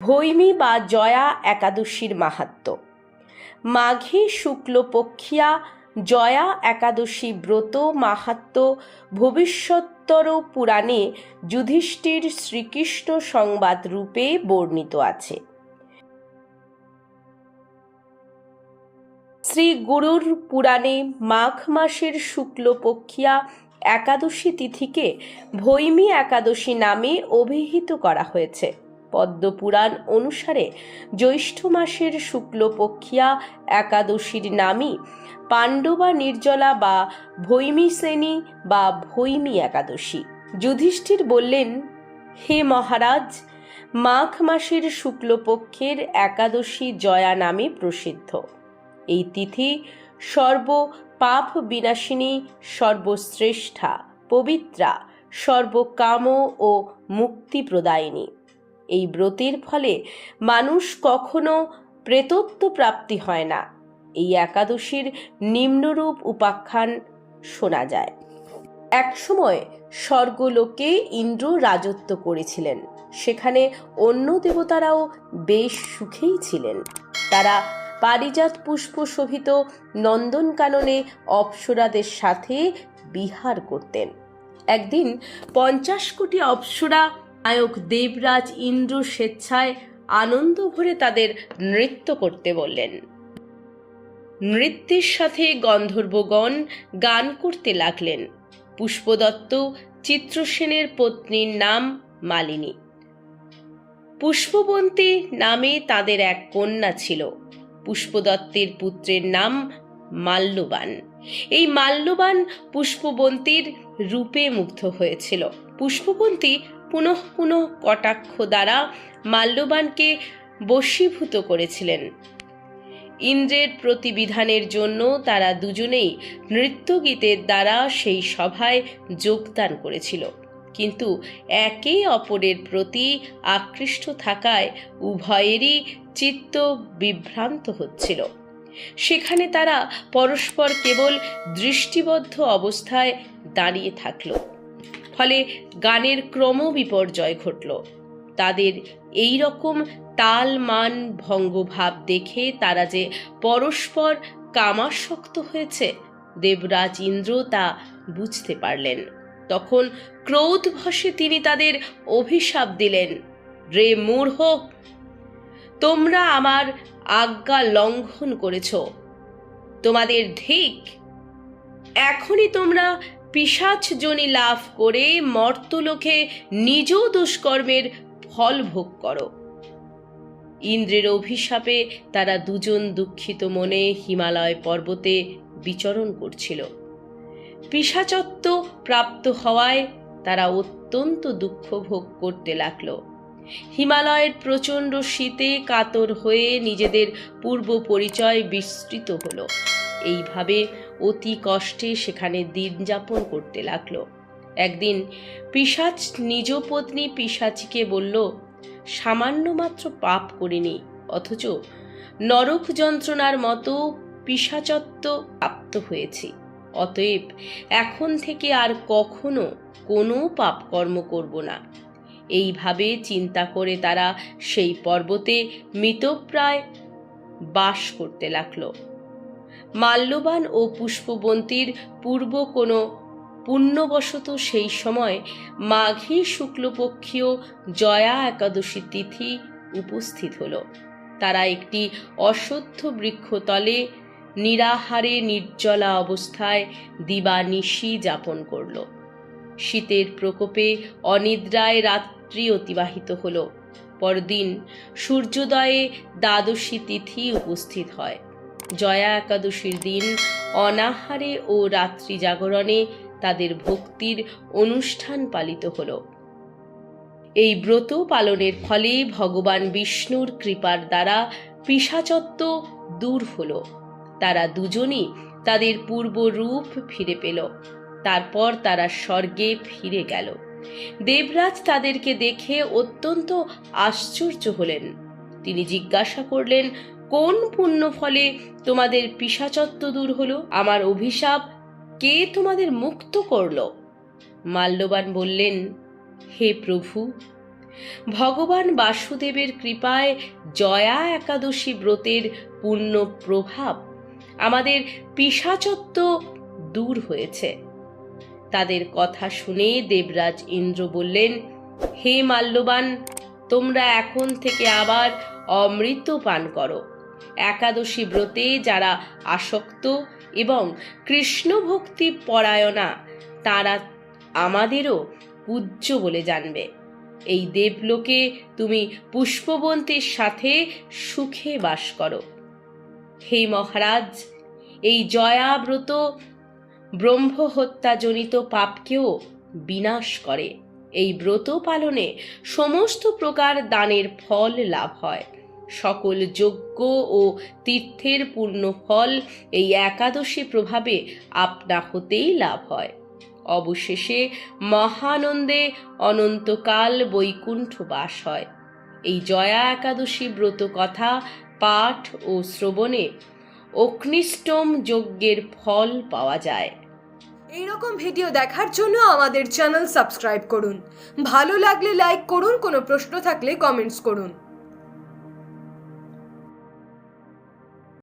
ভৈমী বা জয়া একাদশীর মাহাত্ম্য। মাঘী শুক্লপক্ষিয়া জয়া একাদশী ব্রত মাহাত্ম্য ভবিষ্যত্তর পুরাণে যুধিষ্ঠির শ্রীকৃষ্ণ সংবাদ রূপে বর্ণিত আছে। শ্রী গুরুর পুরাণে মাঘ মাসের শুক্লপক্ষিয়া একাদশী তিথিকে ভৈমী একাদশী নামে অভিহিত করা হয়েছে। পদ্মপুরাণ অনুসারে জ্যৈষ্ঠ মাসের শুক্লপক্ষিয়া একাদশীর নামই পাণ্ডবা নির্জলা বা ভৈমীশ্রেণী বা ভৈমী একাদশী। যুধিষ্ঠির বললেন, হে মহারাজ, মাঘ মাসের শুক্লপক্ষের একাদশী জয়া নামে প্রসিদ্ধ। এই তিথি সর্ব পাপ বিনাশিনী, সর্বশ্রেষ্ঠা, পবিত্রা, সর্বকাম ও মুক্তি প্রদায়িনী। এই ব্রতের ফলে মানুষ কখনো প্রেতত্ব প্রাপ্তি হয় না। এই একাদশীর নিম্নরূপ উপাখ্যান শোনা যায়। একসময় স্বর্গলোকে ইন্দ্র রাজত্ব করেছিলেন। সেখানে অন্য দেবতারাও বেশ সুখেই ছিলেন। তারা পারিজাত পুষ্প শোভিত নন্দনকাননে অপ্সরাদের সাথে বিহার করতেন। একদিন 50 কোটি অপ্সরা নায়ক দেবরাজ ইন্দ্র স্বেচ্ছায় আনন্দ ভরে তাদের নৃত্য করতে বললেন। নৃত্যের সাথে গন্ধর্বগণ গান করতে লাগলেন। পুষ্পদত্ত চিত্রসেনের পত্নীর নাম মালিনী। পুষ্পবন্তী নামে তাদের এক কন্যা ছিল। পুষ্পদত্তের পুত্রের নাম মাল্যবান। এই মাল্যবান পুষ্পবন্তীর রূপে মুগ্ধ হয়েছিল। পুষ্পবন্তী পুনঃ পুনঃ কটাক্ষ দ্বারা মাল্যবানকে বশীভূত করেছিলেন। ইন্দ্রের প্রতিবিধানের জন্য তারা দুজনেই নৃত্যগীতের দ্বারা সেই সভায় যোগদান করেছিল, কিন্তু একে অপরের প্রতি আকৃষ্ট থাকায় উভয়েরই চিত্ত বিভ্রান্ত হচ্ছিল। সেখানে তারা পরস্পর কেবল দৃষ্টিবদ্ধ অবস্থায় দাঁড়িয়ে থাকল। ফলে গানের ক্রম বিপর্যয় ঘটল। তাদের এই রকম তাল মান ভঙ্গভাব দেখে তারা যে পরস্পর কামাসক্ত হয়েছে, দেবরাজ ইন্দ্র তা বুঝতে পারলেন। তখন ক্রোধবশে তিনি তাদের অভিশাপ দিলেন, রে মূঢ়, তোমরা আমার আজ্ঞা লঙ্ঘন করেছ, তোমাদের ধিক। এখনই তোমরা পিশাচ যোনি লাভ করে মর্তলোকে নিজ দুষ্কর্মের ফল ভোগ করো। ইন্দ্রের অভিশাপে তারা দুজন দুঃখিত মনে হিমালয় পর্বতে বিচরণ করছিল। পিশাচত্ব প্রাপ্ত হওয়ায় তারা অত্যন্ত দুঃখ ভোগ করতে লাগলো। হিমালয়ের প্রচণ্ড শীতে কাতর হয়ে নিজেদের পূর্ব পরিচয় বিস্তৃত হলো। এইভাবে অতি কষ্টে সেখানে দিন যাপন করতে লাগলো। একদিন পিশাচ নিজ পত্নী পিশাচিকে বলল, সামান্য মাত্র পাপ করিনি, অথচ নরক যন্ত্রণার মতো পিশাচত্ব প্রাপ্ত হয়েছি। অতএব এখন থেকে আর কখনো কোনো পাপ কর্ম করব না। এইভাবে চিন্তা করে তারা সেই পর্বতে মৃতপ্রায় বাস করতে লাগলো। মাল্যবান ও পুষ্পবন্তীর পূর্ব কোনো পুণ্যবশত সেই সময় মাঘী শুক্লপক্ষীয় জয়া একাদশী তিথি উপস্থিত হল। তারা একটি অশ্বত্থ বৃক্ষতলে নিরাহারে নির্জলা অবস্থায় দিবানিশি যাপন করল। শীতের প্রকোপে অনিদ্রায় রাত্রি অতিবাহিত হল। পরদিন সূর্যোদয়ে দ্বাদশী তিথি উপস্থিত হয়। জয়া একাদশীর দিন অনাহারে ও রাত্রি জাগরণে তাদের ভক্তির অনুষ্ঠান পালিত হল। এই ব্রত পালনের ফলে ভগবান বিষ্ণুর কৃপার দ্বারা পিশাচত্ব দূর হল। তারা দুজনই তাদের পূর্ব রূপ ফিরে পেল। তারপর তারা স্বর্গে ফিরে গেল। দেবরাজ তাদেরকে দেখে অত্যন্ত আশ্চর্য হলেন। তিনি জিজ্ঞাসা করলেন, কোন পুণ্য ফলে তোমাদের পিশাচত্ব দূর হলো? আমার অভিশাপ কে তোমাদের মুক্ত করল? মাল্যবান বললেন, হে প্রভু, ভগবান বাসুদেবের কৃপায় জয়া একাদশী ব্রতের পূর্ণ প্রভাব আমাদের পিশাচত্ব দূর হয়েছে। তাদের কথা শুনে দেবরাজ ইন্দ্র বললেন, হে মাল্যবান, তোমরা এখন থেকে আবার অমৃত পান করো। একাদশী ব্রতে যারা আসক্ত এবং কৃষ্ণ ভক্তি পরায়ণা তারা আমাদেরও পূজ্য বলে জানবে। এই দেবলোকে তুমি পুষ্পবন্তীর সাথে সুখে বাস করো। হে মহারাজ, এই জয়া ব্রত ব্রহ্মহত্যাজনিত পাপকেও বিনাশ করে। এই ব্রত পালনে সমস্ত প্রকার দানের ফল লাভ হয়। সকল যজ্ঞ ও তীর্থের পূর্ণ ফল এই একাদশী প্রভাবে আপনা হতেই লাভ হয়। অবশেষে মহানন্দে অনন্তকাল বৈকুণ্ঠ বাস হয়। এই জয়া একাদশী ব্রত কথা পাঠ ও শ্রবণে অগ্নিষ্টম যজ্ঞের ফল পাওয়া যায়। এইরকম ভিডিও দেখার জন্য আমাদের চ্যানেল সাবস্ক্রাইব করুন। ভালো লাগলে লাইক করুন, কোনো প্রশ্ন থাকলে কমেন্টস করুন।